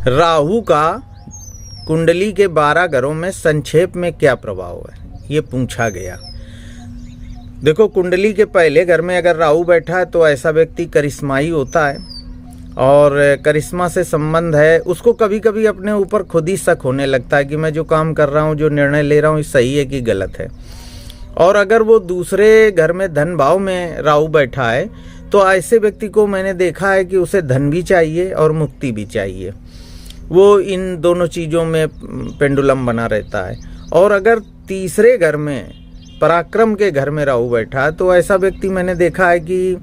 राहु का कुंडली के 12 घरों में संक्षेप में क्या प्रभाव है, ये पूछा गया। देखो, कुंडली के पहले घर में अगर राहु बैठा है तो ऐसा व्यक्ति करिश्माई होता है और करिश्मा से संबंध है। उसको कभी कभी अपने ऊपर खुद ही शक होने लगता है कि मैं जो काम कर रहा हूँ, जो निर्णय ले रहा हूँ, ये सही है कि गलत है। और अगर वो दूसरे घर में धन भाव में राहु बैठा है तो ऐसे व्यक्ति को मैंने देखा है कि उसे धन भी चाहिए और मुक्ति भी चाहिए। वो इन दोनों चीज़ों में पेंडुलम बना रहता है। और अगर तीसरे घर में, पराक्रम के घर में राहु बैठा है तो ऐसा व्यक्ति मैंने देखा है कि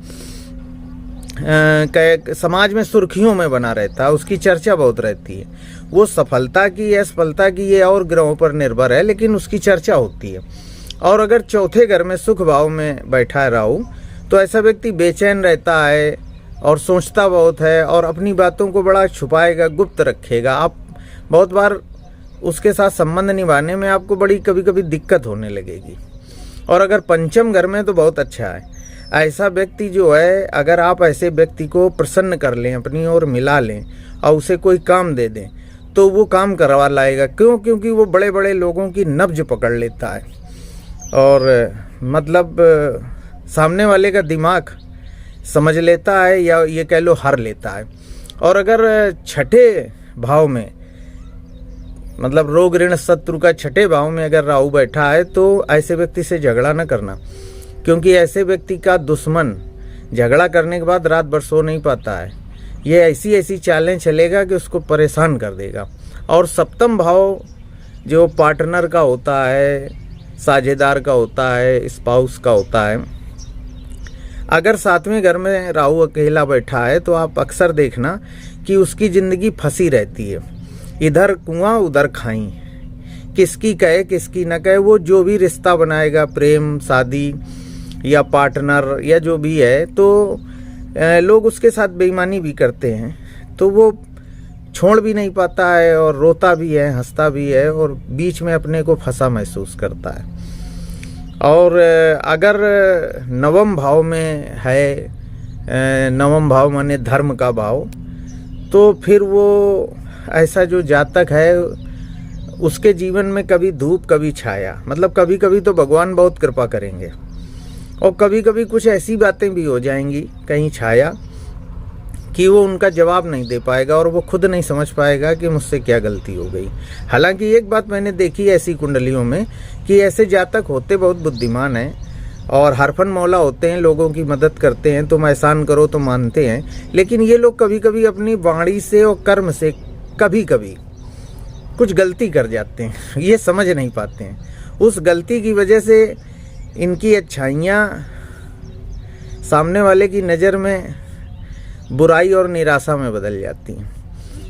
समाज में सुर्खियों में बना रहता है, उसकी चर्चा बहुत रहती है। वो सफलता की, असफलता की, ये और ग्रहों पर निर्भर है, लेकिन उसकी चर्चा होती है। और अगर चौथे घर में सुख भाव में बैठा है राहु तो ऐसा व्यक्ति बेचैन रहता है और सोचता बहुत है और अपनी बातों को बड़ा छुपाएगा, गुप्त रखेगा। आप बहुत बार उसके साथ संबंध निभाने में आपको बड़ी कभी कभी दिक्कत होने लगेगी। और अगर पंचम घर में तो बहुत अच्छा है। ऐसा व्यक्ति जो है, अगर आप ऐसे व्यक्ति को प्रसन्न कर लें, अपनी ओर मिला लें और उसे कोई काम दे दें तो वो काम करवा लाएगा। क्यों? क्योंकि वो बड़े बड़े लोगों की नब्ज पकड़ लेता है और मतलब सामने वाले का दिमाग समझ लेता है, या ये कह लो हर लेता है। और अगर छठे भाव में, मतलब रोग ऋण शत्रु का छठे भाव में अगर राहु बैठा है तो ऐसे व्यक्ति से झगड़ा न करना, क्योंकि ऐसे व्यक्ति का दुश्मन झगड़ा करने के बाद रात भर सो नहीं पाता है। ये ऐसी ऐसी चालें चलेगा कि उसको परेशान कर देगा। और सप्तम भाव जो पार्टनर का होता है, साझेदार का होता है, स्पाउस का होता है, अगर सातवें घर में राहु अकेला बैठा है तो आप अक्सर देखना कि उसकी ज़िंदगी फंसी रहती है। इधर कुआं उधर खाई, किसकी कहे किसकी न कहे। वो जो भी रिश्ता बनाएगा, प्रेम, शादी या पार्टनर या जो भी है, तो लोग उसके साथ बेईमानी भी करते हैं, तो वो छोड़ भी नहीं पाता है और रोता भी है, हंसता भी है और बीच में अपने को फंसा महसूस करता है। और अगर नवम भाव में है, नवम भाव माने धर्म का भाव, तो फिर वो ऐसा जो जातक है उसके जीवन में कभी धूप कभी छाया, मतलब कभी कभी तो भगवान बहुत कृपा करेंगे और कभी कभी कुछ ऐसी बातें भी हो जाएंगी कहीं छाया कि वो उनका जवाब नहीं दे पाएगा और वो खुद नहीं समझ पाएगा कि मुझसे क्या गलती हो गई। हालांकि एक बात मैंने देखी ऐसी कुंडलियों में कि ऐसे जातक होते बहुत बुद्धिमान हैं और हरफन मौला होते हैं, लोगों की मदद करते हैं, तुम एहसान करो तो मानते हैं। लेकिन ये लोग कभी कभी अपनी वाणी से और कर्म से कभी कभी कुछ गलती कर जाते हैं, ये समझ नहीं पाते हैं। उस गलती की वजह से इनकी अच्छाइयाँ सामने वाले की नज़र में बुराई और निराशा में बदल जाती हैं।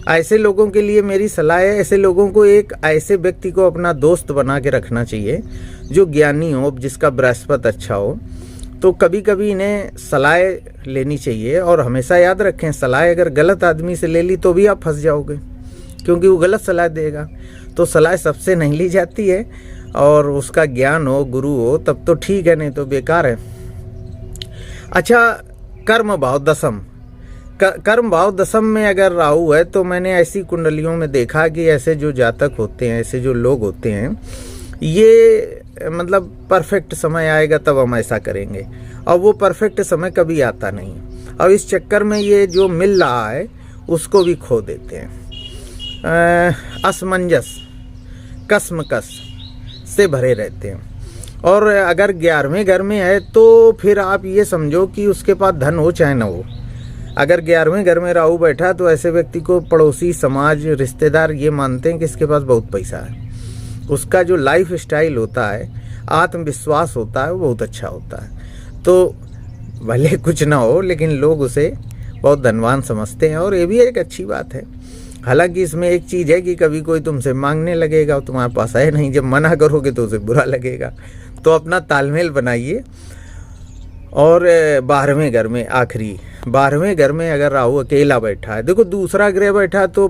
ऐसे लोगों के लिए मेरी सलाह है, ऐसे लोगों को एक ऐसे व्यक्ति को अपना दोस्त बना के रखना चाहिए जो ज्ञानी हो, जिसका बृहस्पति अच्छा हो। तो कभी कभी इन्हें सलाह लेनी चाहिए और हमेशा याद रखें, सलाह अगर गलत आदमी से ले ली तो भी आप फंस जाओगे, क्योंकि वो गलत सलाह देगा। तो सलाह सबसे नहीं ली जाती है और उसका ज्ञान हो, गुरु हो, तब तो ठीक है, नहीं तो बेकार है। अच्छा, कर्म भाव दसम, कर्म भाव दसम में अगर राहु है तो मैंने ऐसी कुंडलियों में देखा कि ऐसे जो जातक होते हैं, ऐसे जो लोग होते हैं, ये मतलब परफेक्ट समय आएगा तब हम ऐसा करेंगे, और वो परफेक्ट समय कभी आता नहीं। और इस चक्कर में ये जो मिल रहा है उसको भी खो देते हैं। असमंजस, कसमकस से भरे रहते हैं। और अगर 11वें घर में है तो फिर आप ये समझो कि उसके पास धन हो चाहे ना हो। अगर 11वें घर में राहु बैठा तो ऐसे व्यक्ति को पड़ोसी, समाज, रिश्तेदार ये मानते हैं कि इसके पास बहुत पैसा है। उसका जो लाइफ स्टाइल होता है, आत्मविश्वास होता है, वो बहुत अच्छा होता है। तो भले कुछ ना हो लेकिन लोग उसे बहुत धनवान समझते हैं और ये भी एक अच्छी बात है। हालांकि इसमें एक चीज़ है कि कभी कोई तुमसे मांगने लगेगा और तुम्हारे पास है नहीं, जब मना करोगे तो उसे बुरा लगेगा। तो अपना तालमेल बनाइए। और 12वें घर में, आखिरी 12वें घर में अगर राहु अकेला बैठा है, देखो दूसरा ग्रह बैठा तो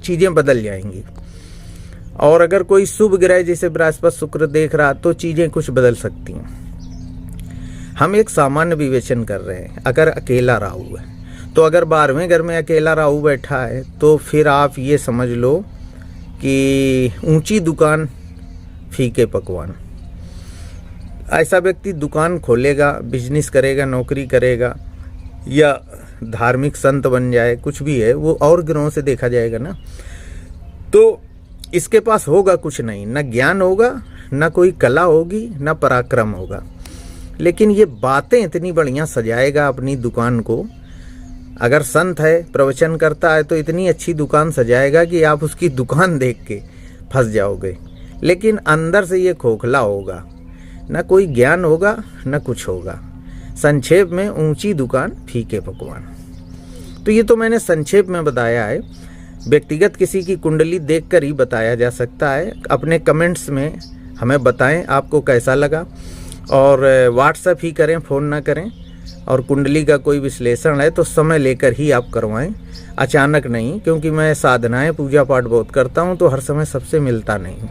चीज़ें बदल जाएंगी। और अगर कोई शुभ ग्रह जैसे बृहस्पति, शुक्र देख रहा तो चीज़ें कुछ बदल सकती हैं। हम एक सामान्य विवेचन कर रहे हैं। अगर अकेला राहु है तो अगर 12वें घर में अकेला राहु बैठा है तो फिर आप ये समझ लो कि ऊंची दुकान फीके पकवान। ऐसा व्यक्ति दुकान खोलेगा, बिजनेस करेगा, नौकरी करेगा या धार्मिक संत बन जाए, कुछ भी है वो और ग्रहों से देखा जाएगा ना, तो इसके पास होगा कुछ नहीं, ना ज्ञान होगा, ना कोई कला होगी, ना पराक्रम होगा, लेकिन ये बातें इतनी बढ़िया सजाएगा अपनी दुकान को। अगर संत है, प्रवचन करता है, तो इतनी अच्छी दुकान सजाएगा कि आप उसकी दुकान देख के फंस जाओगे, लेकिन अंदर से ये खोखला होगा, ना कोई ज्ञान होगा, ना कुछ होगा। संक्षेप में ऊंची दुकान फीके पकवान। तो ये तो मैंने संक्षेप में बताया है, व्यक्तिगत किसी की कुंडली देखकर ही बताया जा सकता है। अपने कमेंट्स में हमें बताएं आपको कैसा लगा, और व्हाट्सएप ही करें, फ़ोन ना करें। और कुंडली का कोई विश्लेषण है तो समय लेकर ही आप करवाएं, अचानक नहीं, क्योंकि मैं साधनाएं पूजा पाठ बहुत करता हूं तो हर समय सबसे मिलता नहीं।